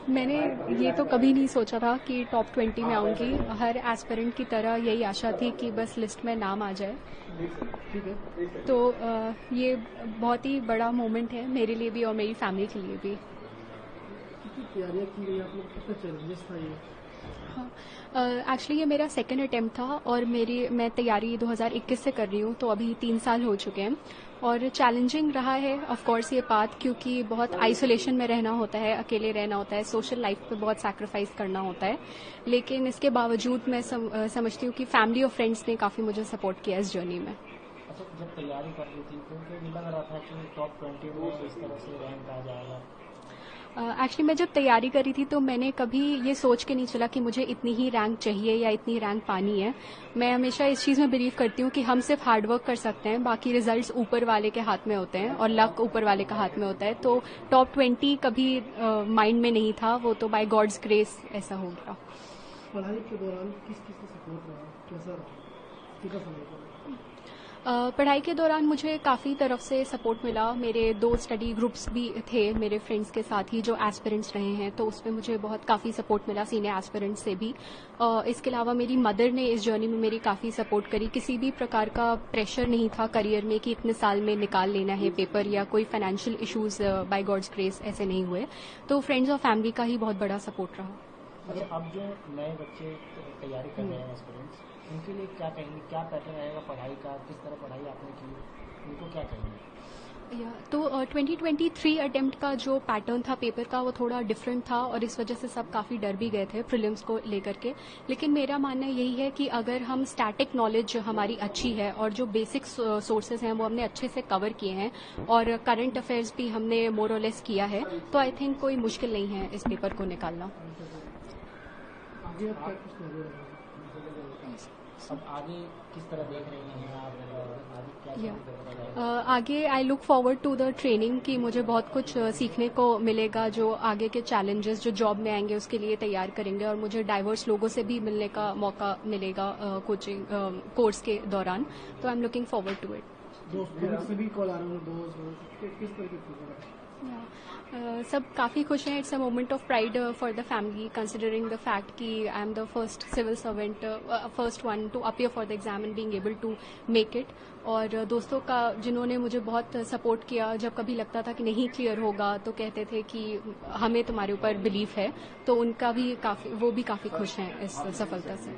मैंने ये तो कभी नहीं सोचा था कि टॉप 20 में आऊंगी। हर एस्पिरेंट की तरह यही आशा थी कि बस लिस्ट में नाम आ जाए। तो ये बहुत ही बड़ा मोमेंट है मेरे लिए भी और मेरी फैमिली के लिए भी। तैयारियां की गई, आप लोग कितना चैलेंजेस था ये? हाँ, एक्चुअली ये मेरा सेकंड अटेम्प्ट था और मैं तैयारी 2021 से कर रही हूँ, तो अभी 3 साल हो चुके हैं। और चैलेंजिंग रहा है ऑफ कोर्स ये पाथ, क्योंकि बहुत आइसोलेशन में रहना होता है, अकेले रहना होता है, सोशल लाइफ पे बहुत सैक्रिफाइस करना होता है। लेकिन इसके बावजूद मैं समझती हूँ कि फैमिली और फ्रेंड्स ने काफ़ी मुझे सपोर्ट किया इस जर्नी में। अच्छा, जब तैयारी कर रही थी तो लग रहा था कि टॉप 20 में इस तरह से रैंक आ जाएगा? एक्चुअली मैं जब तैयारी करी थी तो मैंने कभी ये सोच के नहीं चला कि मुझे इतनी ही रैंक चाहिए या इतनी रैंक पानी है। मैं हमेशा इस चीज़ में बिलीव करती हूँ कि हम सिर्फ हार्ड वर्क कर सकते हैं, बाकी रिजल्ट्स ऊपर वाले के हाथ में होते हैं और लक ऊपर वाले का हाथ में होता है। तो टॉप 20 कभी माइंड में नहीं था, वो तो बाय गॉड्स ग्रेस ऐसा हो गया। पढ़ाई के दौरान किस किस का सपोर्ट रहा, कैसा रहा, कितना समय? पढ़ाई के दौरान मुझे काफ़ी तरफ से सपोर्ट मिला। मेरे 2 स्टडी ग्रुप्स भी थे मेरे फ्रेंड्स के साथ ही जो एस्पिरेंट्स रहे हैं, तो उसमें मुझे बहुत काफ़ी सपोर्ट मिला सीनियर एस्पिरेंट्स से भी। इसके अलावा मेरी मदर ने इस जर्नी में मेरी काफ़ी सपोर्ट करी। किसी भी प्रकार का प्रेशर नहीं था करियर में कि इतने साल में निकाल लेना है पेपर, या कोई financial issues by God's grace ऐसे नहीं हुए। तो फ्रेंड्स और फैमिली का ही बहुत बड़ा सपोर्ट रहा। अच्छा, अब जो नए बच्चे तैयारी कर रहे हैं एस्पिरेंट्स, उनके लिए क्या कहेंगे? क्या पैटर्न रहेगा पढ़ाई का? किस तरह पढ़ाई आपने की, उनको क्या कहेंगे? तो 2023 अटेम्प्ट का जो पैटर्न था पेपर का, वो थोड़ा डिफरेंट था और इस वजह से सब काफ़ी डर भी गए थे प्रीलिम्स को लेकर के। लेकिन मेरा मानना यही है कि अगर हम स्टैटिक नॉलेज हमारी अच्छी है और जो बेसिक सोर्सेज हैं वो हमने अच्छे से कवर किए हैं और करंट अफेयर्स भी हमने मोर और लेस किया है, तो आई थिंक कोई मुश्किल नहीं है इस पेपर को निकालना। अब आगे किस तरह देख रही हैं आप? आगे क्या आगे I look forward to the training कि मुझे बहुत कुछ सीखने को मिलेगा, जो आगे के चैलेंजेस जो जॉब में आएंगे उसके लिए तैयार करेंगे, और मुझे डाइवर्स लोगों से भी मिलने का मौका मिलेगा कोचिंग कोर्स के दौरान। तो I am looking forward to it. दोस्त से भी कॉल आ रहे हैं, दोस्त किस तरह के? सब काफ़ी खुश हैं। It's a moment of pride for the family, considering the fact कि I am the first civil servant, first one to appear for the exam and being able to make it. और दोस्तों का जिन्होंने मुझे बहुत सपोर्ट किया, जब कभी लगता था कि नहीं क्लियर होगा तो कहते थे कि हमें तुम्हारे ऊपर बिलीफ है, तो उनका भी वो भी काफ़ी खुश हैं इस सफलता से।